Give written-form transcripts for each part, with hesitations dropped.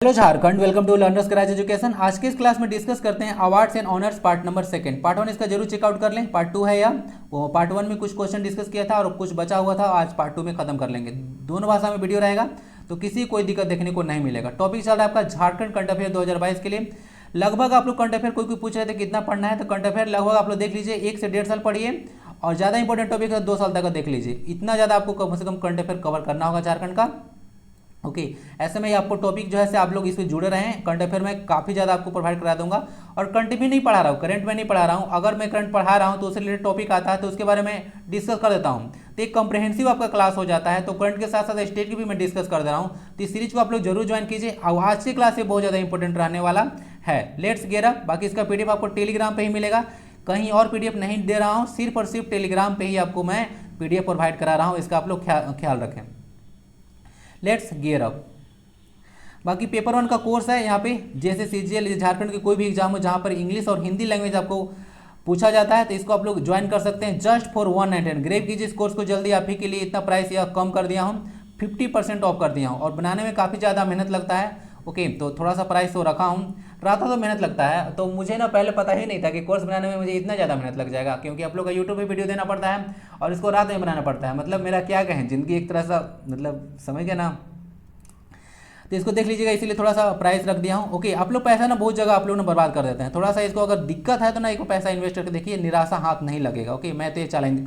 Hello Jharkhand, welcome to learners कराज education. आज के इस क्लास में डिस्कस करते हैं awards and honours part number second. Part 1 इसका जरूर चेकआउट कर लें। पार्ट 2 है या वो पार्ट 1 में कुछ क्वेश्चन डिस्कस किया था और कुछ बचा हुआ था, आज पार्ट 2 में खत्म कर लेंगे। दोनों भाषा में वीडियो रहेगा तो किसी कोई दिक्कत देखने को नहीं मिलेगा। टॉपिक चल रहा है आपका झारखंड करंट अफेयर 2022 के लिए। लगभग आप लोग करंट अफेयर कोई पूछ रहे थे कितना पढ़ना है, तो करंट अफेयर लगभग आप लोग देख लीजिए 1 से 1.5 साल पढ़िए और ज़्यादा इंपॉर्टेंट टॉपिक है 2 साल तक का देख लीजिए। इतना ज़्यादा आपको कम से कम करंट अफेयर कवर करना होगा झारखंड का। ओके ऐसे में आपको टॉपिक जो है से आप लोग इसमें जुड़े रहें। करंट अफेयर में काफ़ी ज़्यादा आपको प्रोवाइड करा दूंगा और करंट भी नहीं पढ़ा रहा हूँ, करंट में नहीं पढ़ा रहा हूँ। अगर मैं करंट पढ़ा रहा हूँ तो उससे रिलेटेड टॉपिक आता है तो उसके बारे में डिस्कस कर देता हूँ, तो एक कॉम्प्रहेंसिव आपका क्लास हो जाता है। तो करंट के साथ साथ स्टेट की भी मैं डिस्कस कर दे रहा हूँ, तो इस सीरीज को आप लोग जरूर ज्वाइन कीजिए। आज की क्लास से बहुत ज़्यादा इंपॉर्टेंट रहने वाला है। Let's get up. बाकी इसका पीडीएफ आपको टेलीग्राम पर ही मिलेगा, कहीं और पीडीएफ नहीं दे रहा हूँ, सिर्फ और सिर्फ टेलीग्राम पर ही आपको मैं पीडीएफ प्रोवाइड करा रहा हूँ। इसका आप लोग ख्याल रखें। Let's get up. बाकी पेपर 1 का कोर्स है। यहाँ पे जैसे सीजीएल झारखंड के कोई भी एग्जाम हो जहाँ पर इंग्लिश और हिंदी लैंग्वेज आपको पूछा जाता है, तो इसको आप लोग ज्वाइन कर सकते हैं जस्ट फॉर 199। ग्रेब कीजिए इस कोर्स को जल्दी, आप ही के लिए इतना प्राइस या कम कर दिया हूँ, 50% ऑफ कर दिया हूँ। और बनाने में काफ़ी ज़्यादा मेहनत लगता है। ओके तो थोड़ा सा प्राइस तो रखा हूँ, रात तो मेहनत लगता है। तो मुझे ना पहले पता ही नहीं था कि कोर्स बनाने में मुझे इतना ज़्यादा मेहनत लग जाएगा, क्योंकि आप लोग का यूट्यूब पे वीडियो देना पड़ता है और इसको रात में बनाना पड़ता है। मतलब मेरा क्या कहें, जिंदगी एक तरह सा, मतलब समझ गए ना। तो इसको देख लीजिएगा, इसीलिए थोड़ा सा प्राइस रख दिया हूँ। ओके आप लोग पैसा ना बहुत जगह आप लोग ना बर्बाद कर देते हैं। थोड़ा सा इसको अगर दिक्कत है तो ना इसको पैसा इन्वेस्ट करके देखिए, निराशा हाथ नहीं लगेगा। ओके मैं तो ये चैलेंज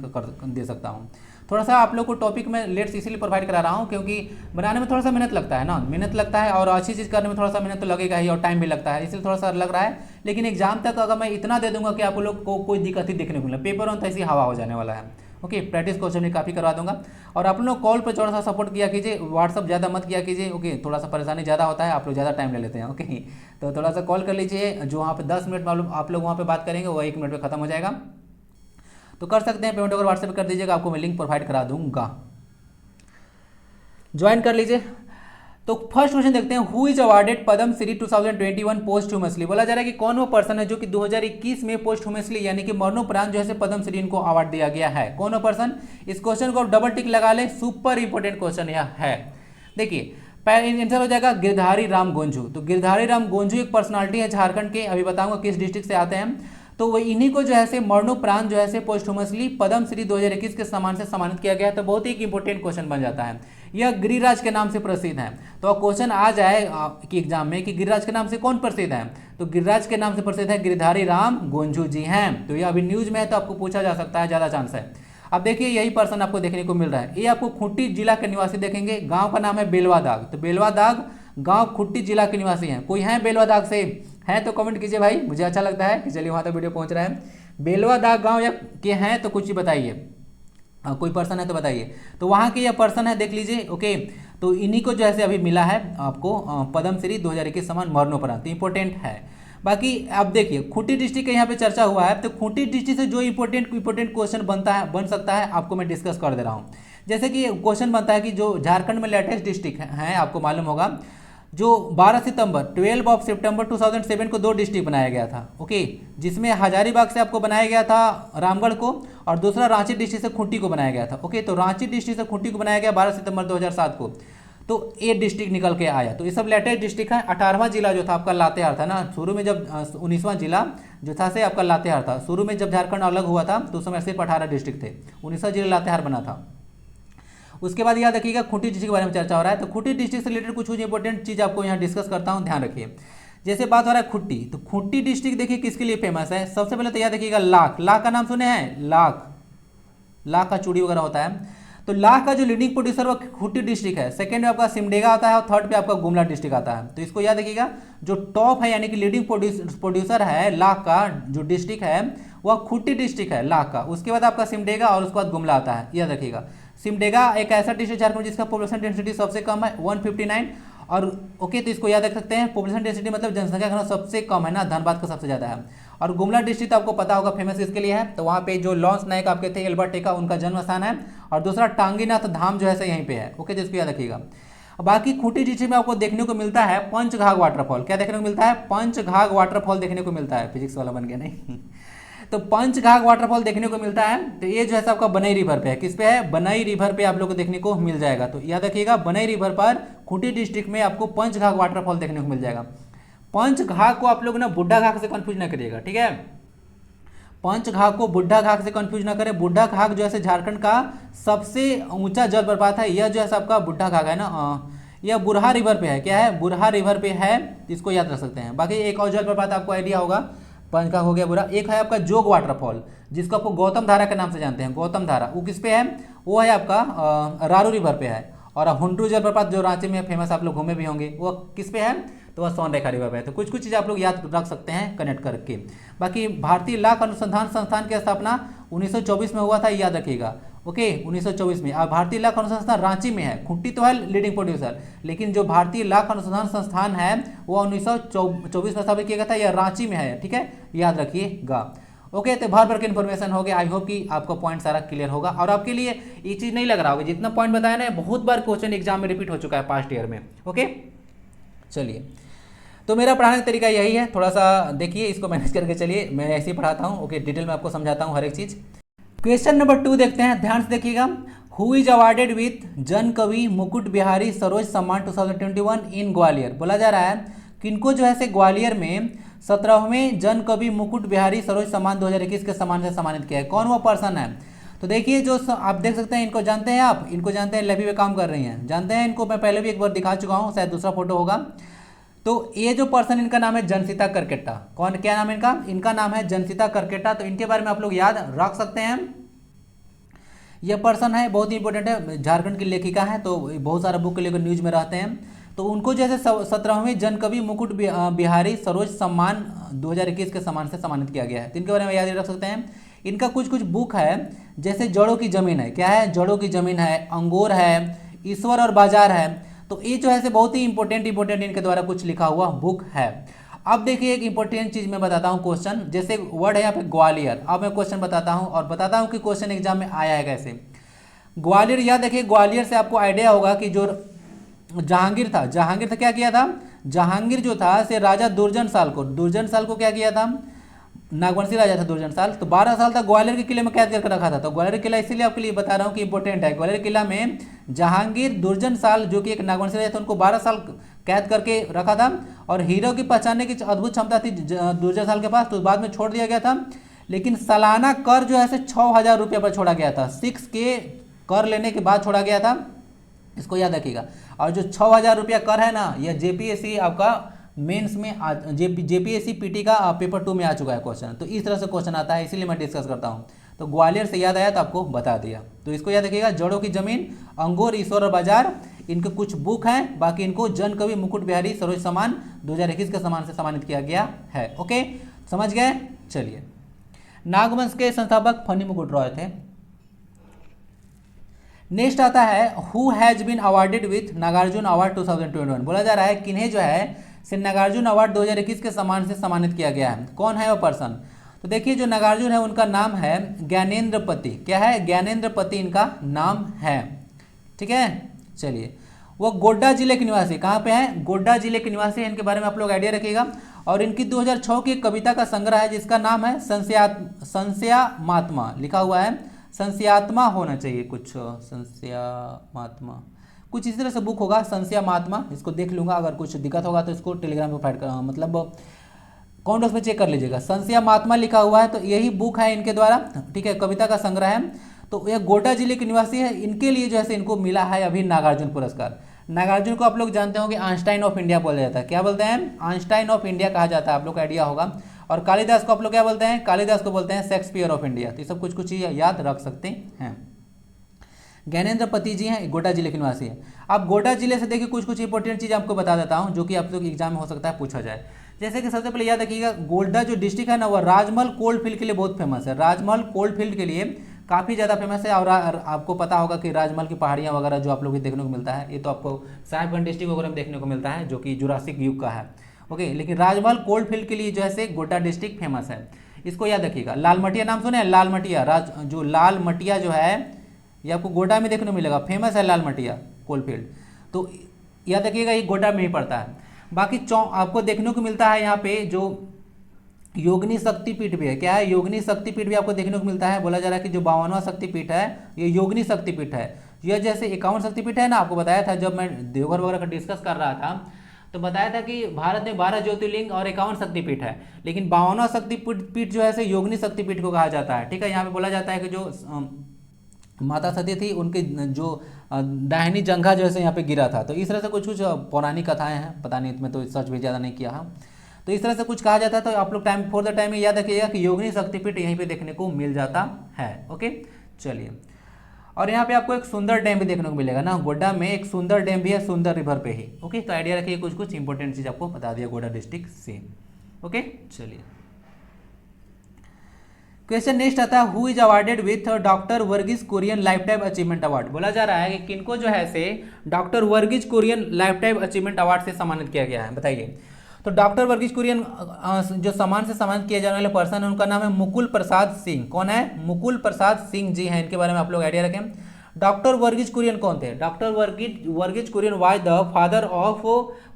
दे सकता हूँ। थोड़ा सा आप लोग को टॉपिक में लेट्स इसीलिए प्रोवाइड करा रहा हूँ क्योंकि बनाने में थोड़ा सा मेहनत लगता है ना, मेहनत लगता है और अच्छी चीज़ करने में थोड़ा सा मेहनत तो लगेगा ही और टाइम भी लगता है, इसलिए थोड़ा सा लग रहा है। लेकिन एग्जाम तक अगर मैं इतना दे दूंगा कि आप लोग को कोई दिक्कत ही देखने को मिले, पेपर 1 तो ऐसी हवा हो जाने वाला है। ओके प्रैक्टिस क्वेश्चन भी काफ़ी करवा दूंगा। और आप लोग कॉल पर थोड़ा सा सपोर्ट किया कीजिए, व्हाट्सअप ज़्यादा मत किया कीजिए। ओके थोड़ा सा परेशानी ज़्यादा होता है, आप लोग ज़्यादा टाइम ले लेते हैं। ओके तो थोड़ा सा कॉल कर लीजिए, जो वहाँ पे 10 मिनट में आप लोग वहाँ पे बात करेंगे वो 1 मिनट में खत्म हो जाएगा। तो कर सकते हैं, पेमेंट अगर व्हाट्सएप कर दीजिएगा, आपको मैं लिंक प्रोवाइड करा दूंगा, ज्वाइन कर लीजिए। तो फर्स्ट क्वेश्चन देखते हैं, who is awarded Padma Shri 2021 पोस्टह्यूमसली। बोला जा रहा है कि कौन वो पर्सन है जो कि 2021 में पोस्टह्यूमसली यानी कि मरणोपरांत जो है पद्म श्री इनको अवार्ड दिया गया है। कौन वो पर्सन, इस क्वेश्चन को आप डबल टिक लगा ले, सुपर इंपोर्टेंट क्वेश्चन यह है। देखिए आंसर हो जाएगा गिरधारी राम गोंझू। तो गिरधारी राम गोंझू एक पर्सनालिटी है झारखंड के, अभी बताऊंगा किस डिस्ट्रिक्ट से आते हैं। तो वो इन्हीं को जो है से मरणोपरांत जो है से पोस्टह्यूमसली पद्म श्री 2021 के सम्मान से सम्मानित किया गया है। तो बहुत ही इंपॉर्टेंट क्वेश्चन बन जाता है। यह गिरिराज के नाम से प्रसिद्ध है। तो क्वेश्चन आ जाए कि एग्जाम में कि गिरिराज के नाम से कौन प्रसिद्ध है, तो गिरिराज के नाम से प्रसिद्ध है गिरधारी राम गोंझू जी हैं। तो ये अभी न्यूज में है तो आपको पूछा जा सकता है, ज़्यादा चांस है। अब देखिए यही पर्सन आपको देखने को मिल रहा है। ये आपको खूंटी जिला के निवासी देखेंगे, गांव का नाम है बेलवा दाग। तो बेलवा दाग गांव खूंटी जिला के निवासी हैं। कोई है बेलवा दाग से, है तो कमेंट कीजिए भाई, मुझे अच्छा लगता है कि चलिए वहाँ तक वीडियो पहुँच रहा है। बेलवा दाग गाँव या के हैं तो कुछ ही बताइए, कोई पर्सन है तो बताइए। तो वहाँ के यह पर्सन है, देख लीजिए। ओके तो इन्हीं को जो है अभी मिला है आपको पद्म श्री 2021 सम्मान मरणोपरांत, इंपॉर्टेंट है। बाकी आप देखिए खूंटी डिस्ट्रिक्ट का यहाँ पे चर्चा हुआ है, तो खूंटी डिस्ट्रिक्ट से जो इंपॉर्टेंट क्वेश्चन बन सकता है आपको मैं डिस्कस कर दे रहा हूँ। जैसे कि क्वेश्चन बनता है कि जो झारखंड में लेटेस्ट डिस्ट्रिक्ट है, आपको मालूम होगा जो 12 सितंबर 2007 को 2 डिस्ट्रिक्ट बनाया गया था। ओके जिसमें हजारीबाग से आपको बनाया गया था रामगढ़ को, और दूसरा रांची डिस्ट्रिक्ट से खूंटी को बनाया गया था। ओके तो रांची डिस्ट्रिक्ट से खूंटी को बनाया गया 12 सितंबर 2007 को। तो 8 डिस्ट्रिक्ट निकल के आया। तो ये सब लेटेस्ट डिस्ट्रिक्ट है। 18वां जिला जो था आपका लातेहार था ना, शुरू में जब 19वां जिला जो था से आपका लातेहार था। शुरू में जब झारखंड अलग हुआ था तो उस समय सिर्फ 18 डिस्ट्रिक्ट थे, 19वां जिला लातेहार बना था। उसके बाद याद रखिएगा खूंटी डिस्ट्रिक्ट के बारे में चर्चा हो रहा है, तो खूंटी डिस्ट्रिक्ट से रिलेटेड कुछ इंपॉर्टेंट चीज़ आपको यहाँ डिस्कस करता हूँ, ध्यान रखिए। जैसे बात हो रहा है खूंटी, तो खूंटी डिस्ट्रिक्ट देखिए किसके लिए फेमस है। सबसे पहले तो याद रखिएगा लाख, लाख का नाम सुने हैं, लाख, लाख का चूड़ी वगैरह होता है। तो लाख का जो लीडिंग प्रोड्यूसर वो खूंटी डिस्ट्रिक्ट है। सेकंड में आपका सिमडेगा आता है और थर्ड पे आपका गुमला डिस्ट्रिक्ट आता है। तो इसको याद रखिएगा, जो टॉप है यानी कि लीडिंग प्रोड्यूसर है लाख का जो डिस्ट्रिक्ट है वह खूंटी डिस्ट्रिक्ट है लाख का। उसके बाद आपका सिमडेगा और उसके बाद गुमला आता है, याद रखिएगा। सिमडेगा एक ऐसा डिस्ट्रिक्ट झारखंड जिसका पॉपुलेशन डेंसिटी सबसे कम है 159। और ओके तो इसको याद रख सकते हैं, पॉपुलेशन डेंसिटी मतलब जनसंख्या घनत्व सबसे कम है ना, धनबाद का सबसे ज़्यादा है। और गुमला डिस्ट्रिक्ट आपको पता होगा फेमस इसके लिए है, तो वहाँ पे जो लॉन्स नायक आपके थे एल्बर्ट टेका, उनका जन्म स्थान है। और दूसरा टांगीनाथ धाम जो है यहीं पे है। ओके तो इसको याद रखिएगा। बाकी खूंटी डिस्ट्रिक्ट में आपको देखने को मिलता है पंचघाघ वाटरफॉल। क्या देखने को मिलता है, पंचघाघ वाटरफॉल देखने को मिलता है। फिजिक्स वाला बन गया नहीं तो पंचघाघ वाटरफॉल देखने को मिलता है। तो ये जो है आपका बनई रिवर पे है, किस पे है, बनई रिवर पे आप लोग को देखने को मिल जाएगा। तो याद रखिएगा बनई रिवर पर खूंटी डिस्ट्रिक्ट में आपको पंचघाघ वाटरफॉल देखने को मिल जाएगा। पंचघाघ को आप लोग ना बुढ़ा घाघ से कंफ्यूज ना करिएगा, ठीक है। पंचघाघ को बुढ़ा घाघ से कंफ्यूज ना करें। बुढ़ा घाघ जो है झारखंड का सबसे ऊंचा जलप्रपात है, यह जो है आपका बुढ़ा घाघ है ना, यह बुरहा रिवर पे है। क्या है? बुरहा रिवर पे है, इसको याद रख सकते हैं। बाकी एक और जलप्रपात आपको आइडिया होगा, पंचघाघ हो गया बुरा। एक है आपका जोग वाटरफॉल, जिसको आपको गौतम धारा के नाम से जानते हैं। गौतम धारा वो किस पे है? वो है आपका रारू रिवर पे है। और हुंड्रू जलप्रपात जो रांची में फेमस, आप लोग घूमे भी होंगे, वो किस पे है? तो वह सोनरेखा रिवर पे है। तो कुछ कुछ चीज़ आप लोग याद रख सकते हैं कनेक्ट करके। बाकी भारतीय लाख अनुसंधान संस्थान की स्थापना 1924 में हुआ था, याद रखिएगा। ओके 1924 में। अब भारतीय लाख अनुसंधान रांची में है। खूंटी तो है लीडिंग प्रोड्यूसर, लेकिन जो भारतीय लाख अनुसंधान संस्थान है वो 1924 में स्थापित किया गया था, यह रांची में है, ठीक है, याद रखिएगा। ओके तो भर भर के इन्फॉर्मेशन हो गया। आई होप कि आपका पॉइंट सारा क्लियर होगा और आपके लिए ये चीज़ नहीं लग रहा होगा, जितना पॉइंट बताया ना बहुत बार क्वेश्चन एग्जाम में रिपीट हो चुका है पास्ट ईयर में। ओके चलिए, तो मेरा पढ़ाने का तरीका यही है, थोड़ा सा देखिए, इसको मैनेज करके चलिए। मैं ऐसे ही पढ़ाता हूँ। ओके डिटेल में आपको समझाता हूँ हर एक चीज़। क्वेश्चन नंबर 2 देखते हैं, ध्यान से देखिएगा। हु इज अवार्डेड विथ जन कवि मुकुट बिहारी सरोज सम्मान 2021 इन ग्वालियर। बोला जा रहा है किनको जो है से ग्वालियर में 17वें जन कवि मुकुट बिहारी सरोज सम्मान 2021 के सम्मान से सम्मानित किया है। कौन वो पर्सन है? तो देखिए, जो आप देख सकते हैं, इनको जानते हैं आप, इनको जानते हैं, लेवी में काम कर रही हैं, जानते हैं इनको। मैं पहले भी एक बार दिखा चुका हूँ, शायद दूसरा फोटो होगा। तो ये जो पर्सन, इनका नाम है जनसिता करकेटा। कौन, क्या नाम है इनका? इनका नाम है जनसिता करकेटा। तो इनके बारे में आप लोग याद रख सकते हैं। यह पर्सन है, बहुत ही इंपॉर्टेंट है, झारखंड की लेखिका है, तो बहुत सारा बुक के लेकर न्यूज में रहते हैं। तो उनको जैसे 17वें जन कवि मुकुट बिहारी सरोज सम्मान 2021 के सम्मान से सम्मानित किया गया है। तो इनके बारे में याद रख सकते हैं। इनका कुछ कुछ बुक है, जैसे जड़ों की जमीन है। क्या है? जड़ों की जमीन है, अंगूर है, ईश्वर और बाजार है। तो ये जो है बहुत ही इंपॉर्टेंट इनके द्वारा कुछ लिखा हुआ बुक है। अब देखिए, एक इंपॉर्टेंट चीज मैं बताता हूँ क्वेश्चन, जैसे वर्ड है यहाँ पे ग्वालियर। अब मैं क्वेश्चन बताता हूँ और बताता हूँ कि क्वेश्चन एग्जाम में आया है कैसे। ग्वालियर, याद देखिए, ग्वालियर से आपको आइडिया होगा कि जो जहांगीर था, क्या किया था? जहांगीर जो था से राजा दुर्जन साल को क्या किया था? नागवंशी राजा था दुर्जन साल, तो 12 साल तक ग्वालियर के किले में कैद करके रखा था। तो ग्वालियर किला इसीलिए आपके लिए बता रहा हूँ कि इंपॉर्टेंट है। ग्वालियर किला में जहांगीर दुर्जन साल, जो कि एक नागवंशी राजा था, उनको 12 साल कैद करके रखा था। और हीरो की पहचानने की अद्भुत क्षमता थी दुर्जन साल के पास, तो बाद में छोड़ दिया गया था। लेकिन सालाना कर जो है 6,000 रुपये पर छोड़ा गया था। 6 के कर लेने के बाद छोड़ा गया था, इसको याद रखिएगा। और जो 6,000 रुपया कर है ना, यह जेपीएससी आपका मेंस में जेपीएससी पीटी का पेपर 2 में आ चुका है क्वेश्चन। तो इस तरह से क्वेश्चन आता है, इसीलिए मैं डिस्कस करता हूँ। तो ग्वालियर से याद आया तो आपको बता दिया। तो इसको याद रखिएगा, जड़ों की जमीन, अंगूर, ईश्वर और बाजार, इनके कुछ बुक हैं। बाकी इनको जन कवि मुकुट बिहारी सरोज सम्मान 2021 के सम्मान से सम्मानित किया गया है। ओके समझ गए? चलिए, नागवंश के संस्थापक फनी मुकुट रॉय थे। नेक्स्ट आता है, who has been awarded with Nagarjun award 2021। बोला जा रहा है किन्हें जो है से नागार्जुन अवार्ड 2021 के सम्मान से सम्मानित किया गया है। कौन है वो पर्सन? तो देखिए, जो नागार्जुन है उनका नाम है ज्ञानेंद्रपति। क्या है? ज्ञानेंद्रपति इनका नाम है, ठीक है। चलिए, वो गोड्डा जिले के निवासी, कहाँ पे है? गोड्डा जिले के निवासी है। इनके बारे में आप लोग आइडिया रखिएगा। और इनकी 2006 की कविता का संग्रह है, जिसका नाम है संशयात्मा, लिखा हुआ है संशयात्मा होना चाहिए, कुछ संशयात्मा, कुछ इस तरह से बुक होगा, संशयात्मा। इसको देख लूंगा, अगर कुछ दिक्कत होगा तो इसको टेलीग्राम पे फाइट कर, मतलब कमेंट बॉक्स में चेक कर लीजिएगा। संशयात्मा लिखा हुआ है, तो यही बुक है इनके द्वारा, ठीक है, कविता का संग्रह है। तो यह गोड्डा जिले के निवासी है। इनके लिए जो है इनको मिला है अभी नागार्जुन पुरस्कार। नागार्जुन को आप लोग जानते होंगे आइंस्टाइन ऑफ इंडिया बोला जाता है। क्या बोलते हैं? आइंस्टाइन ऑफ इंडिया कहा जाता है, आप लोग को आइडिया होगा। और कालिदास को आप लोग क्या बोलते हैं? कालिदास को बोलते हैं शेक्सपियर ऑफ इंडिया। तो ये सब कुछ कुछ चीज़ याद रख सकते हैं। ज्ञानेंद्रपति जी हैं, गोड्डा जिले के निवासी हैं। अब गोड्डा जिले से देखिए कुछ कुछ इंपॉर्टेंट चीज़ आपको बता देता हूँ, जो कि आप लोग एग्जाम में हो सकता है पूछा जाए। जैसे कि सबसे पहले याद रखिएगा, गोड्डा जो डिस्ट्रिक्ट है ना, वो राजमहल कोल्ड फील्ड के लिए बहुत फेमस है। राजमहल कोल्ड फील्ड के लिए काफ़ी ज़्यादा फेमस है। और आपको पता होगा कि राजमहल की पहाड़ियाँ वगैरह जो आप लोग देखने को मिलता है, ये तो आपको साहिबगंज डिस्ट्रिक्ट वगैरह में देखने को मिलता है, जो कि जुरासिक युग का है। ओके, लेकिन राजमहल कोल्ड फील्ड के लिए जो है गोड्डा डिस्ट्रिक्ट फेमस है, इसको याद रखिएगा। लाल मटिया नाम सुने? लाल मटिया, जो लाल मटिया जो है ये आपको गोड्डा में देखने को मिलेगा, फेमस है लाल मटिया कोल्ड फील्ड। तो याद रखिएगा, ये गोड्डा में ही पड़ता है। बाकी आपको देखने को मिलता है यहाँ पे जो योगिनी शक्तिपीठ भी है। क्या है? योगिनी शक्तिपीठ भी आपको देखने को मिलता है। बोला जा रहा है कि जो 52वां शक्तिपीठ है, ये योगिनी शक्तिपीठ है। यह जैसे 51 शक्तिपीठ है ना, आपको बताया था जब मैं देवघर वगैरह का डिस्कस कर रहा था, तो बताया था कि भारत में 12 ज्योतिर्लिंग और 51 शक्तिपीठ है, लेकिन 52वां शक्तिपीठ जो है योगिनी शक्तिपीठ को कहा जाता है। ठीक है, यहाँ पे बोला जाता है कि जो माता सती थी उनके जो दाहिनी जंघा जो है यहाँ पे गिरा था। तो इस तरह से कुछ कुछ पौराणिक कथाएं हैं, पता नहीं, इसमें तो सर्च भी ज़्यादा नहीं किया है। तो इस तरह से कुछ कहा जाता है। तो आप लोग टाइम फॉर द टाइम में याद रखिएगा कि योगिनी शक्तिपीठ यहीं पे देखने को मिल जाता है। ओके, चलिए। और यहाँ पे आपको एक सुंदर डैम भी देखने को मिलेगा ना, गोड्डा में एक सुंदर डैम भी है, सुंदर रिवर पे ही। ओके, तो आइडिया रखिए, कुछ कुछ इंपॉर्टेंट चीज़ आपको बता दिया गोड्डा डिस्ट्रिक्ट से। ओके, चलिए। क्वेश्चन नेक्स्ट आता है, who is awarded with doctor Verghese Kurien lifetime achievement award. बोला जा रहा है कि किनको जो है से doctor Verghese Kurien lifetime achievement award से सम्मानित किया गया है, बताइए। तो डॉक्टर वर्गीज कुरियन जो सम्मान से सम्मानित किए जाने वाले पर्सन है उनका नाम है मुकुल प्रसाद सिंह। कौन है? मुकुल प्रसाद सिंह जी हैं, इनके बारे में आप लोग आइडिया रखें। डॉक्टर वर्गीज कुरियन कौन थे? Doctor Verghese Kurien was the father of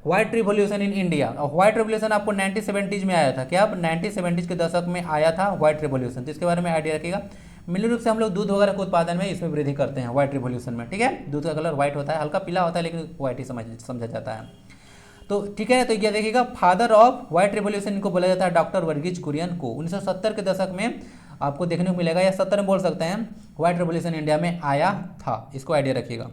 white revolution in India. और व्हाइट रिवॉल्यूशन आपको 1970s में आया था। क्या? 1970s के दशक में आया था व्हाइट रिवॉल्यूशन। तो इसके बारे में आइडिया रखिएगा। मूल रूप से हम लोग दूध वगैरह के उत्पादन में इसमें वृद्धि करते हैं व्हाइट रिवॉल्यूशन में। ठीक है, दूध का कलर व्हाइट होता है, हल्का पीला होता है लेकिन व्हाइट ही समझा जाता है। तो ठीक है, तो ये देखिएगा, फादर ऑफ व्हाइट रिवॉल्यूशन इनको बोला जाता है डॉक्टर वर्गीज कुरियन को। 1970 के दशक में आपको देखने को मिलेगा, या 70 में बोल सकते हैं, व्हाइट रिवॉल्यूशन इंडिया में आया था। इसको आइडिया रखिएगा।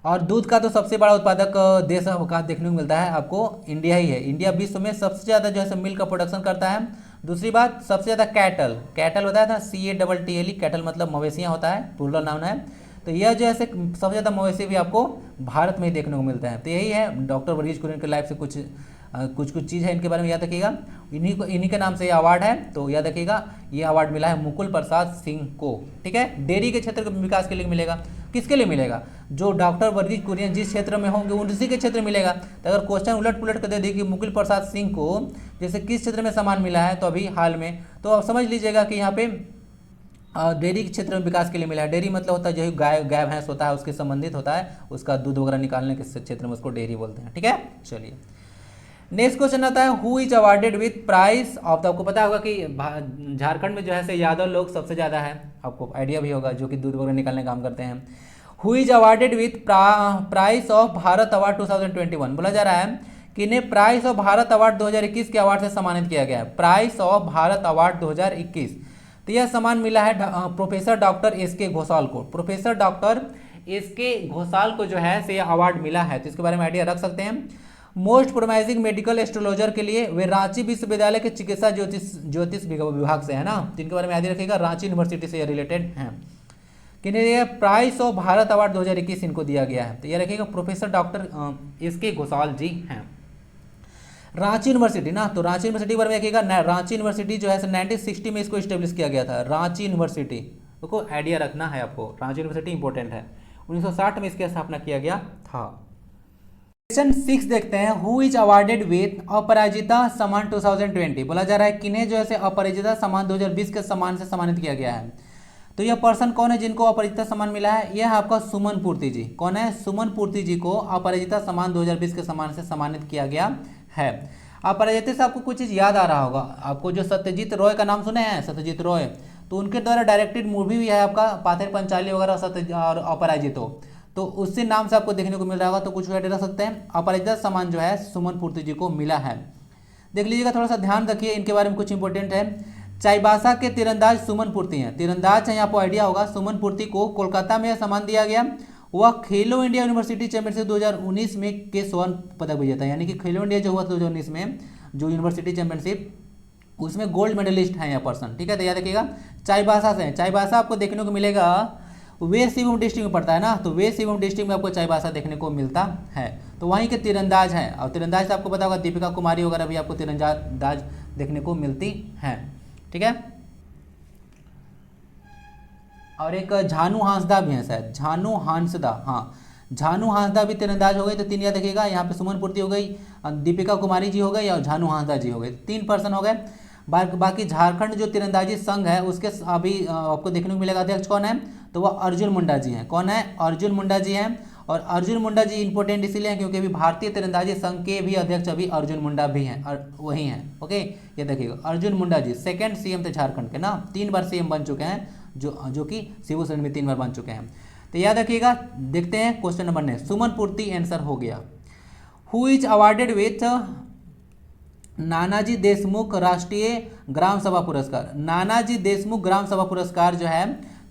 और दूध का तो सबसे बड़ा उत्पादक देश का देखने को मिलता है आपको इंडिया ही है। इंडिया विश्व में सबसे ज़्यादा जो है मिल्क का प्रोडक्शन करता है। दूसरी बात, सबसे ज़्यादा कैटल होता है ना, CATTLE, कैटल मतलब मवेशियाँ होता है, प्लूरल नाउन है। तो यह जो है सबसे ज़्यादा मवेशी भी आपको भारत में ही देखने को मिलता है। तो यही है डॉक्टर वर्गीज कुरियन के लाइफ से कुछ चीज़ है, इनके बारे में याद रखिएगा। इन्हीं के नाम से ये अवार्ड है, तो याद रखिएगा ये अवार्ड मिला है मुकुल प्रसाद सिंह को। ठीक है, डेयरी के क्षेत्र के विकास के लिए मिलेगा। किसके लिए मिलेगा? जो डॉक्टर वर्गीज कुरियन जिस क्षेत्र में होंगे उसी के क्षेत्र में मिलेगा। तो अगर क्वेश्चन उलट पुलट कर दे दी कि मुकुल प्रसाद सिंह को जैसे किस क्षेत्र में सम्मान मिला है, तो अभी हाल में, तो आप समझ लीजिएगा कि यहाँ पे डेयरी के क्षेत्र में विकास के लिए मिला है। डेयरी मतलब होता है जो गाय भैंस होता है उसके संबंधित होता है, उसका दूध वगैरह निकालने के क्षेत्र में उसको डेयरी बोलते हैं। ठीक है, चलिए। नेक्स्ट क्वेश्चन आता है, who is awarded with prize of the. आपको पता होगा कि झारखंड में जो है यादव लोग सबसे ज़्यादा है, आपको आइडिया भी होगा, जो कि दूध वगैरह निकालने का काम करते हैं। Who is awarded with prize of Bharat award 2021। बोला जा रहा है कि इन्हें प्राइज ऑफ भारत अवार्ड 2021 के अवार्ड से सम्मानित किया गया है। प्राइज ऑफ भारत अवार्ड 2021, तो यह सम्मान मिला है प्रोफेसर डॉक्टर SK घोषाल को। प्रोफेसर डॉक्टर SK घोषाल को जो है से अवार्ड मिला है, तो इसके बारे में आइडिया रख सकते हैं। मोस्ट प्रोमाइजिंग मेडिकल एस्ट्रोलॉजर के लिए वे रांची विश्वविद्यालय के चिकित्सा ज्योतिष विभाग से है ना, तो इनके बारे में याद रखिएगा, रांची यूनिवर्सिटी से रिलेटेड हैं। किन्हें प्राइज ऑफ भारत अवार्ड 2021 इनको दिया गया है, तो ये रखिएगा प्रोफेसर डॉक्टर SK घोषाल जी हैं। रांची यूनिवर्सिटी ना, तो रांची यूनिवर्सिटी के बारे में रखिएगा, रांची यूनिवर्सिटी जो है 1960 में इसको स्टेब्लिश किया गया था। रांची यूनिवर्सिटी को आइडिया रखना है आपको, रांची यूनिवर्सिटी इंपॉर्टेंट है। 1960 में इसकी स्थापना किया गया था। क्वेश्चन 6 देखते हैं, हु इज अवार्डेड विथ अपराजिता सम्मान 2020। बोला जा रहा है किन्हें जो है अपराजिता सम्मान 2020 के सम्मान से सम्मानित किया गया है। तो यह पर्सन कौन है जिनको अपराजिता सम्मान मिला है? यह है आपका सुमन पूर्ति जी। कौन है? सुमन पूर्ति जी को अपराजिता सम्मान 2020 के सम्मान से सम्मानित किया गया है। अपराजिता से आपको कुछ चीज़ याद आ रहा होगा, आपको जो सत्यजीत रॉय का नाम सुने हैं, सत्यजीत रॉय, तो उनके द्वारा डायरेक्टेड मूवी भी है आपका पाथेर पंचाली वगैरह और अपराजितो, तो उससे नाम से आपको देखने को मिल रहा होगा। तो कुछ ऐड रख सकते हैं, अपराजिता सम्मान जो है सुमन पूर्ति जी को मिला है। देख लीजिएगा, थोड़ा सा ध्यान रखिए, इनके बारे में कुछ इंपॉर्टेंट है। चाईबासा के तीरंदाज सुमन पूर्ति हैं, तीरंदाज हैं, आपको आइडिया होगा। सुमन पूर्ति को कोलकाता में सम्मान दिया गया। वह खेलो इंडिया यूनिवर्सिटी चैंपियनशिप 2019 में के स्वर्ण पदक विजेता, यानी कि खेलो इंडिया जो हुआ 2019 में जो यूनिवर्सिटी चैंपियनशिप, उसमें गोल्ड मेडलिस्ट हैं यह पर्सन। ठीक है, तो याद रखिएगा चाईबासा से। चाईबासा आपको देखने को मिलेगा, वेस्ट सिंहभूम डिस्ट्रिक्ट में पड़ता है ना, तो वेस्ट सिंहभूम डिस्ट्रिक्ट में आपको चाईबासा देखने को मिलता है। तो वहीं के तीरंदाज हैं, और तीरंदाज से आपको पता होगा दीपिका कुमारी वगैरह भी आपको तीरंदाज देखने को मिलती हैं। ठीक है, और एक झानू हांसदा भी है शायद, झानू हांसदा, हाँ झानू हांसदा भी तीरंदाज हो गई। तो 3 याद रखिएगा, यहाँ पे सुमन पूर्ति हो गई, दीपिका कुमारी जी हो गई और झानू हांसदा जी हो गए, 3 पर्सन हो गए। बाकी झारखंड जो तीरंदाजी संघ है उसके अभी आपको देखने को मिलेगा अध्यक्ष कौन है, तो वह अर्जुन मुंडा जी हैं। कौन है? अर्जुन मुंडा जी हैं। और अर्जुन मुंडा जी इंपॉर्टेंट इसलिए हैं क्योंकि अभी भारतीय तीरंदाजी संघ के भी अध्यक्ष अभी अर्जुन मुंडा भी हैं, वही हैं। ओके, ये देखिएगा अर्जुन मुंडा जी 2nd CM थे झारखंड के ना, 3 बार CM बन चुके हैं जो कि शिबू सोरेन में 3 बार बन चुके हैं। तो याद रखिएगा। देखते हैं क्वेश्चन नंबर नेक्स्ट, सुमन पूर्ति आंसर हो गया। Who is awarded with Nanaji Deshmukh राष्ट्रीय ग्राम सभा पुरस्कार। नानाजी देशमुख ग्राम सभा पुरस्कार जो है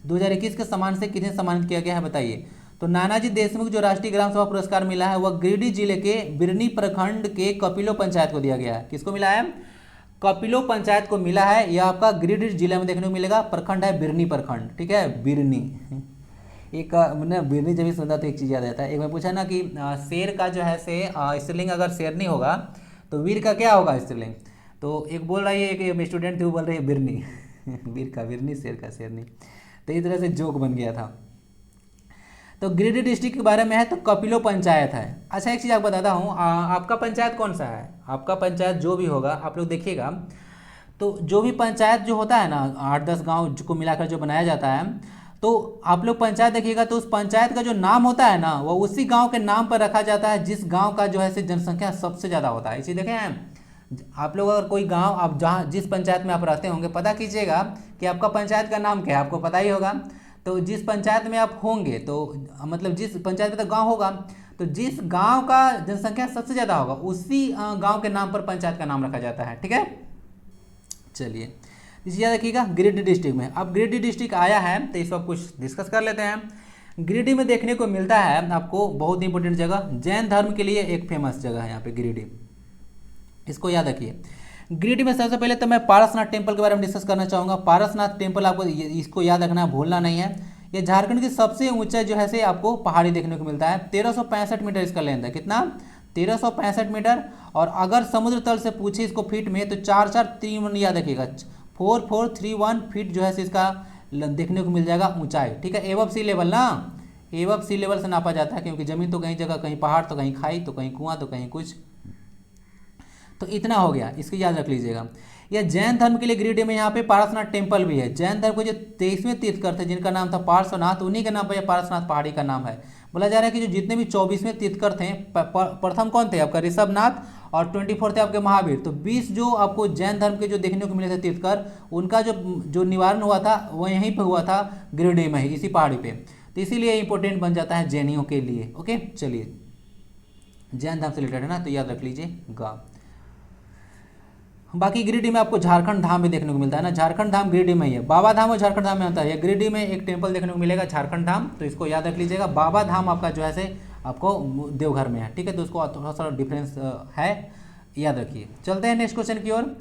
2021 के सम्मान से किन्हें सम्मानित किया गया है बताइए। तो नानाजी देशमुख जो राष्ट्रीय ग्राम सभा पुरस्कार मिला है वह गिरिडीह जिले के बिरनी प्रखंड के कपिलो पंचायत को दिया गया है। किसको मिला है? कपिलो पंचायत को मिला है। यह आपका गिरिडीह जिले में देखने को मिलेगा। प्रखंड है बिरनी प्रखंड, ठीक है, बिरनी। एक मैंने बिरनी जब भी सुनता तो एक चीज़ याद आता है। एक मैं पूछा ना कि शेर का जो है से स्त्रीलिंग अगर शेरनी होगा तो वीर का क्या होगा स्त्रीलिंग। तो एक बोल रही है, एक स्टूडेंट थे वो बोल रही है बिरनी वीर का बिरनी, शेर का शेरनी। तो इस तरह से जोक बन गया था। तो गिरिडीह डिस्ट्रिक्ट के बारे में है तो कपिलो पंचायत है। अच्छा एक चीज़ आपको बताता हूँ, आपका पंचायत कौन सा है? आपका पंचायत जो भी होगा आप लोग देखिएगा, तो जो भी पंचायत जो होता है ना 8-10 गाँव को मिलाकर जो बनाया जाता है, तो आप लोग पंचायत देखिएगा तो उस पंचायत का जो नाम होता है ना वो उसी गांव के नाम पर रखा जाता है जिस गांव का जो है से जनसंख्या सबसे ज़्यादा होता है। इसी देखें आप लोग अगर कोई गांव आप जहाँ जिस पंचायत में आप रहते होंगे पता कीजिएगा कि आपका पंचायत का नाम क्या है, आपको पता ही होगा। तो जिस पंचायत में आप होंगे तो मतलब जिस पंचायत में तो गाँव होगा तो जिस गाँव का जनसंख्या सबसे ज़्यादा होगा उसी गाँव के नाम पर पंचायत का नाम रखा जाता है, ठीक है। चलिए इसे याद रखिएगा। गिरिडीह डिस्ट्रिक्ट में अब गिरिडीह डिस्ट्रिक्ट आया है तो इस पर कुछ डिस्कस कर लेते हैं। गिरिडीह में देखने को मिलता है आपको बहुत इंपॉर्टेंट जगह, जैन धर्म के लिए एक फेमस जगह है यहाँ पे गिरिडीह, इसको याद रखिए। गिरिडीह में सबसे पहले तो मैं पारसनाथ टेम्पल के बारे में डिस्कस करना चाहूँगा। पारसनाथ टेम्पल आपको इसको याद रखना है, भूलना नहीं है। ये झारखंड की सबसे ऊंचा जो है से आपको पहाड़ी देखने को मिलता है। 1365 मीटर इसका लेंथ है। कितना? 1365 मीटर। और अगर समुद्र तल से पूछे इसको फीट में तो 4431 याद रखिएगा, 4431 फीट जो है से इसका देखने को मिल जाएगा ऊंचाई, ठीक है। एबव सी लेवल ना, एबव सी लेवल से नापा जाता है क्योंकि जमीन तो कहीं जगह कहीं पहाड़ तो कहीं खाई तो कहीं कुआं तो कहीं कुछ, तो इतना हो गया, इसको याद रख लीजिएगा। यह जैन धर्म के लिए गिरिडीह में यहाँ पे पारसनाथ टेम्पल भी है। जैन धर्म को जो 23वें तीर्थकर थे जिनका नाम था पार्श्वनाथ, उन्हीं के नाम पर यह पारसनाथ पहाड़ी का नाम है। बोला जा रहा है कि जो जितने भी 24वें तीर्थकर थे, प्रथम कौन थे आपका ऋषभनाथ और 24 थे आपके महावीर। तो 20 जो आपको जैन धर्म के जो देखने को मिले थे तीर्थकर, उनका जो निवारण हुआ था वो यहीं पे हुआ था गिरिडीह में ही, इसी पहाड़ी पे। तो इसीलिए इंपॉर्टेंट बन जाता है जैनियों के लिए। ओके चलिए, जैन धर्म से रिलेटेड है ना, तो याद रख लीजिएगा। बाकी गिरिडीह में आपको झारखंड धाम भी देखने को मिलता है ना, झारखंड धाम गिरिडीह में ही है। बाबा धाम और झारखंड धाम में होता है। गिरिडीह में एक टेम्पल देखने को मिलेगा झारखंड धाम, तो इसको याद रख लीजिएगा। बाबा धाम आपका जो है से आपको देवघर में है, ठीक है। तो उसको थोड़ा सा डिफरेंस है, याद रखिए। चलते हैं नेक्स्ट क्वेश्चन की ओर।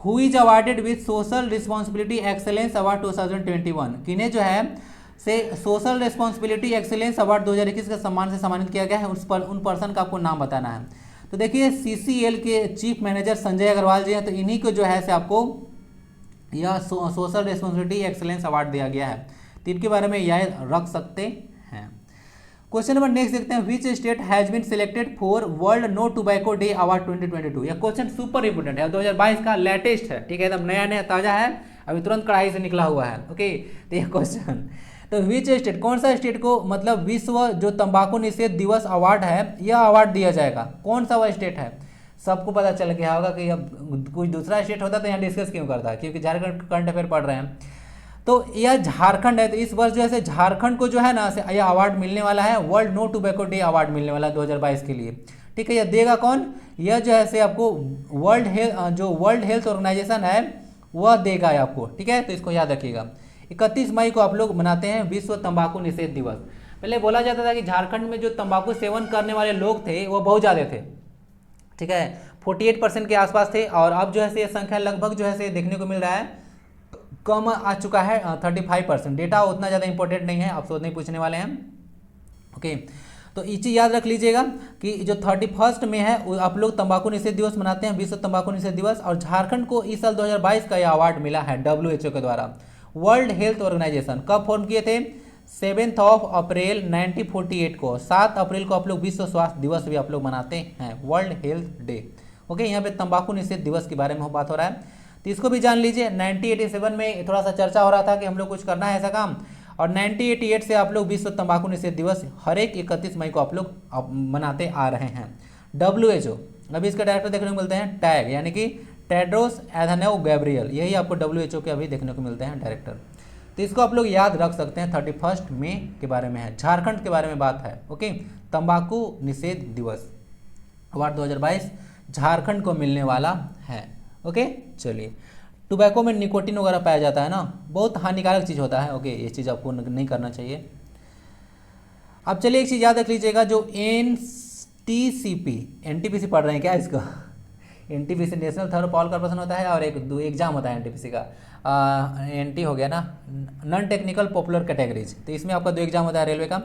Who is awarded with social responsibility excellence award 2021। किन्हें जो है से सोशल रिस्पॉन्सिबिलिटी एक्सेलेंस अवार्ड 2021 के सम्मान से सम्मानित किया गया है, उन पर्सन का आपको नाम बताना है। तो देखिए CCL के चीफ मैनेजर संजय अग्रवाल जी हैं, तो इन्हीं को जो है से आपको यह सोशल रिस्पॉन्सिबिलिटी एक्सेलेंस अवार्ड दिया गया है। तो इनके बारे में याद रख सकते हैं। क्वेश्चन नंबर नेक्स्ट देखते हैं। Which state has been selected for world no tobacco day award 2022। यह क्वेश्चन सुपर इंपोर्टेंट है, 2022 का लेटेस्ट है, ठीक है, एकदम नया नया ताजा है, अभी तुरंत कढ़ाई से निकला हुआ है। ओके तो यह क्वेश्चन, तो विच स्टेट, कौन सा स्टेट को मतलब विश्व जो तंबाकू निषेध दिवस अवार्ड है यह अवार्ड दिया जाएगा, कौन सा वह स्टेट है? सबको पता चल गया होगा कि अब कोई दूसरा स्टेट होता तो यहाँ डिस्कस क्यों करता है, क्योंकि झारखंड करंट अफेयर पढ़ रहे हैं। तो यह झारखंड है। तो इस वर्ष जो है झारखंड को जो है ना यह अवार्ड मिलने वाला है, world no tobacco day award मिलने वाला है 2022 के लिए, ठीक है। यह देगा कौन? यह जो है आपको वर्ल्ड हेल्थ ऑर्गेनाइजेशन है वह देगा आपको, ठीक है। तो इसको याद रखिएगा। 31 मई को आप लोग मनाते हैं विश्व तंबाकू निषेध दिवस। पहले बोला जाता था कि झारखंड में जो तंबाकू सेवन करने वाले लोग थे वो बहुत ज़्यादा थे, ठीक है, 48% के आसपास थे। और अब जो है ये संख्या लगभग जो है देखने को मिल रहा है कम आ चुका है, 35%। डेटा उतना ज़्यादा इंपॉर्टेंट नहीं है, आपसे नहीं पूछने वाले हैं। ओके तो ये चीज़ याद रख लीजिएगा कि जो 31 में है आप लोग तंबाकू निषेध दिवस मनाते हैं, विश्व तंबाकू निषेध दिवस। और झारखंड को इस साल 2022 का यह अवार्ड मिला है WHO के द्वारा। वर्ल्ड हेल्थ ऑर्गेनाइजेशन कब फॉर्म किए थे? 7 अप्रैल 1948 को। 7 अप्रैल को आप लोग विश्व स्वास्थ्य दिवस भी आप लोग मनाते हैं, वर्ल्ड हेल्थ डे। ओके यहाँ पे तंबाकू निषेध दिवस के बारे में बात हो रहा है, तो इसको भी जान लीजिए। 1987 में थोड़ा सा चर्चा हो रहा था कि हम लोग कुछ करना है ऐसा काम, और 1988 से आप लोग विश्व तंबाकू निषेध दिवस हर एक 31 मई को आप लोग मनाते आ रहे हैं। WHO अभी इसका डायरेक्टर देखने को मिलते हैं टैग, यानी कि टेड्रोस एथानोम गैब्रियल, यही आपको WHO के अभी देखने को मिलते हैं डायरेक्टर। तो इसको आप लोग याद रख सकते हैं। 31 मई के बारे में है, झारखंड के बारे में बात है। ओके, तंबाकू निषेध दिवस अवार्ड 2022 झारखंड को मिलने वाला है। ओके, चलिए, टोबैको में निकोटिन वगैरह पाया जाता है ना, बहुत हानिकारक चीज़ होता है। ओके, ये चीज़ आपको नहीं करना चाहिए। अब चलिए एक चीज़ याद रख लीजिएगा, जो NTCP NTPC पढ़ रहे हैं क्या इसको? NTPC national thermal power corporation होता है, और एक दो एग्जाम होता है NTPC का, NT हो गया ना, नॉन टेक्निकल पॉपुलर कैटेगरीज। तो इसमें आपका 2 एग्जाम होता है रेलवे का,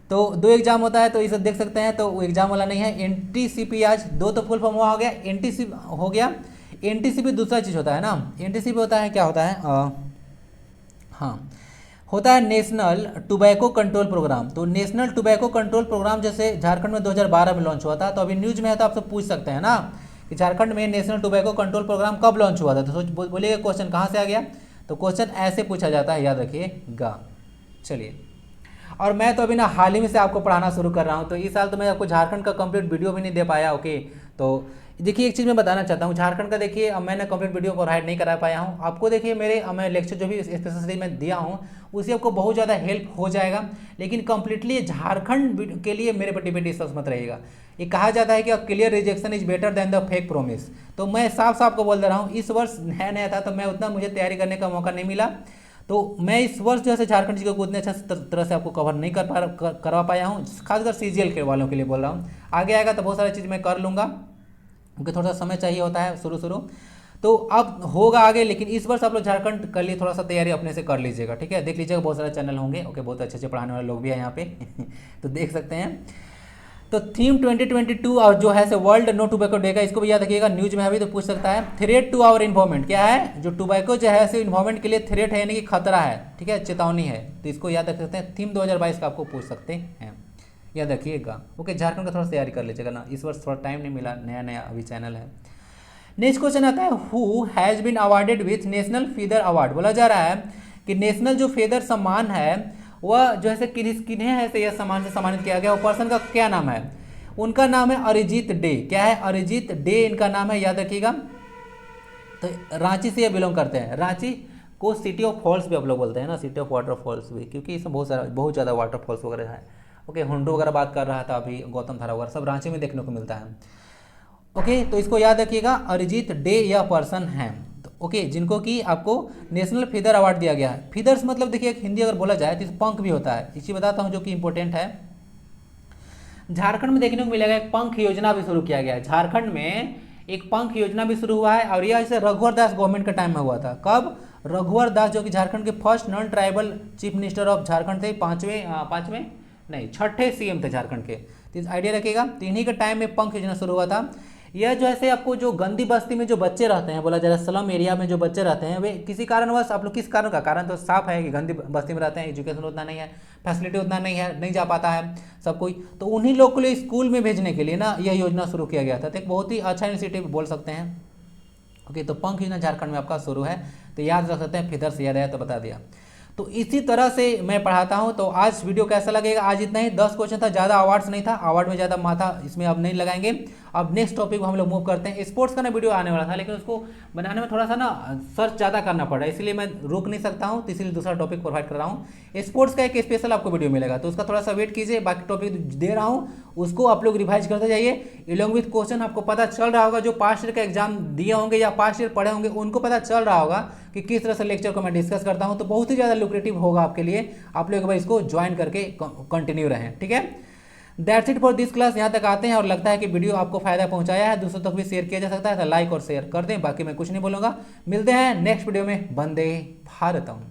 तो 2 एग्जाम होता है, तो इसे देख सकते हैं। तो वो एग्जाम वाला नहीं है। NTCP आज 2 तो फुल फॉर्म हुआ हो गया, NTCP हो गया। NTCP दूसरा चीज़ होता है ना, NTCP होता है क्या होता है, हाँ, होता है नेशनल टोबैको कंट्रोल प्रोग्राम। तो नेशनल टोबैको कंट्रोल प्रोग्राम जैसे झारखंड में 2012 में लॉन्च हुआ था, तो अभी न्यूज में है, तो आपसे पूछ सकते हैं ना कि झारखंड में नेशनल टोबैको कंट्रोल प्रोग्राम कब लॉन्च हुआ था। तो सोच बोलिएगा क्वेश्चन कहाँ से आ गया, तो क्वेश्चन ऐसे पूछा जाता है, याद रखिएगा। चलिए, और मैं तो अभी ना हाल ही में से आपको पढ़ाना शुरू कर रहा हूँ, तो इस साल तो मैं आपको झारखंड का कंप्लीट वीडियो भी नहीं दे पाया। ओके, तो देखिए एक चीज़ मैं बताना चाहता हूँ, झारखंड का देखिए अब मैंने कंप्लीट वीडियो प्रोवाइड नहीं करा पाया हूँ आपको। देखिए मेरे मैं लेक्चर जो भी स्पेशल सीरीज में दिया हूँ उससे आपको बहुत ज़्यादा हेल्प हो जाएगा, लेकिन कंप्लीटली झारखंड के लिए मेरे पर डिपेंड इस मत रहिएगा। ये कहा जाता है कि clear rejection is better than the fake promise. तो मैं साफ साफ को बोल दे रहा हूँ, इस वर्ष नया नया था तो मैं उतना मुझे तैयारी करने का मौका नहीं मिला, तो मैं इस वर्ष जो है झारखंड जी को उतने अच्छा तरह से आपको कवर नहीं करवा पाया हूँ, खासकर CGL के वालों के लिए बोल रहा हूँ। आगे आएगा तो बहुत सारी चीज़ मैं कर लूँगा, क्योंकि थोड़ा सा समय चाहिए होता है शुरू, तो अब होगा आगे। लेकिन इस वर्ष आप लोग झारखंड के लिए थोड़ा सा तैयारी अपने से कर लीजिएगा, ठीक है। देख लीजिएगा बहुत सारे चैनल होंगे, ओके, बहुत अच्छे अच्छे पढ़ाने वाले लोग भी हैं यहाँ पे तो देख सकते हैं। तो थीम 2022 और जो है से वर्ल्ड नो टोबैको डे का, इसको भी याद रखिएगा, न्यूज में अभी तो पूछ सकता है। थ्रेट टू आवर इन्वायरमेंट, क्या है, जो टोबैको जो है से इन्वायरमेंट के लिए थ्रेट है, यानी कि खतरा है, ठीक है, चेतावनी है। तो इसको याद रख सकते हैं, थीम 2022 का आपको पूछ सकते हैं, याद रखिएगा। ओके, झारखंड का थोड़ा सा तैयारी कर लीजिएगा ना, इस वर्ष थोड़ा टाइम नहीं मिला, नया नया अभी चैनल है। नेक्स्ट क्वेश्चन आता है, who has been awarded with national feather award. बोला जा रहा है कि नेशनल जो फेदर सम्मान है वह जो है किन्हें है से यह सम्मान से सम्मानित किया गया, वो पर्सन का क्या नाम है। उनका नाम है अरिजीत डे। क्या है, अरिजीत डे इनका नाम है, याद रखिएगा। तो रांची से ये बिलोंग करते हैं, रांची को सिटी ऑफ फॉल्स भी आप लोग बोलते हैं ना, सिटी ऑफ वाटरफॉल्स भी, क्योंकि इसमें बहुत ज़्यादा वाटरफॉल्स वगैरह है। ओके, हुंडो वगैरह बात कर रहा था अभी, गौतम धारा वगैरह सब रांची में देखने को मिलता है। ओके, तो इसको याद रखिएगा, अरिजीत डे यह पर्सन है, ओके, जिनको कि आपको नेशनल फीदर अवार्ड दिया गया है। फीदर्स मतलब देखिए हिंदी अगर बोला जाए तो इस पंख भी होता है, इसी बताता हूँ जो कि इंपॉर्टेंट है। झारखंड में देखने को मिलेगा एक पंख योजना भी शुरू किया गया है, झारखंड में एक पंख योजना भी शुरू हुआ है, और यह जैसे रघुवर दास गवर्नमेंट का टाइम में हुआ था। कब, रघुवर दास जो कि झारखंड के first non tribal chief minister of Jharkhand थे, छठे CM थे झारखंड के। तो इस आइडिया रखिएगा, तो इन्हीं के टाइम में पंख योजना शुरू हुआ था। यह जो है आपको जो गंदी बस्ती में जो बच्चे रहते हैं, बोला जा रहा है स्लम एरिया में जो बच्चे रहते हैं, वे किसी कारणवश, आप लोग किस कारण का, कारण तो साफ है कि गंदी बस्ती में रहते हैं, एजुकेशन उतना नहीं है, फैसिलिटी उतना नहीं है, नहीं जा पाता है सब कोई, तो उन्हीं लोग को लिए स्कूल में भेजने के लिए ना यह योजना शुरू किया गया था। तो एक बहुत ही अच्छा इनिशिएटिव बोल सकते हैं। ओके, तो पंख योजना झारखंड में आपका शुरू है, तो याद रख सकते हैं, फिदर से याद आया तो बता दिया। तो इसी तरह से मैं पढ़ाता हूं। तो आज वीडियो कैसा लगेगा, आज इतना ही, 10 क्वेश्चन था, ज़्यादा अवार्ड्स नहीं था, अवार्ड में ज़्यादा माथा इसमें अब नहीं लगाएंगे। अब नेक्स्ट टॉपिक को हम लोग मूव करते हैं। स्पोर्ट्स का ना वीडियो आने वाला था, लेकिन उसको बनाने में थोड़ा सा ना सर्च ज़्यादा करना पड़ा, इसलिए मैं रुक नहीं सकता हूँ, तो इसलिए दूसरा टॉपिक प्रोवाइड कर रहा हूँ। स्पोर्ट्स का एक स्पेशल आपको वीडियो मिलेगा, तो उसका थोड़ा सा वेट कीजिए। बाकी टॉपिक दे रहा हूँ उसको आप लोग रिवाइज करते जाइए, इलॉन्ग विथ क्वेश्चन। आपको पता चल रहा होगा, जो पास्ट ईयर का एग्जाम दिए होंगे या पास्ट ईयर पढ़े होंगे उनको पता चल रहा होगा कि किस तरह से लेक्चर को मैं डिस्कस करता हूँ। तो बहुत ही ज़्यादा लुक्रेटिव होगा आपके लिए, आप लोग एक बार इसको ज्वाइन करके कंटिन्यू रहें, ठीक है। That's it for this class. यहाँ तक आते हैं और लगता है कि वीडियो आपको फायदा पहुंचाया है, दूसरों तक भी शेयर किया जा सकता है, तो लाइक और शेयर कर दें। बाकी मैं कुछ नहीं बोलूँगा, मिलते हैं नेक्स्ट वीडियो में। वंदे भारतम।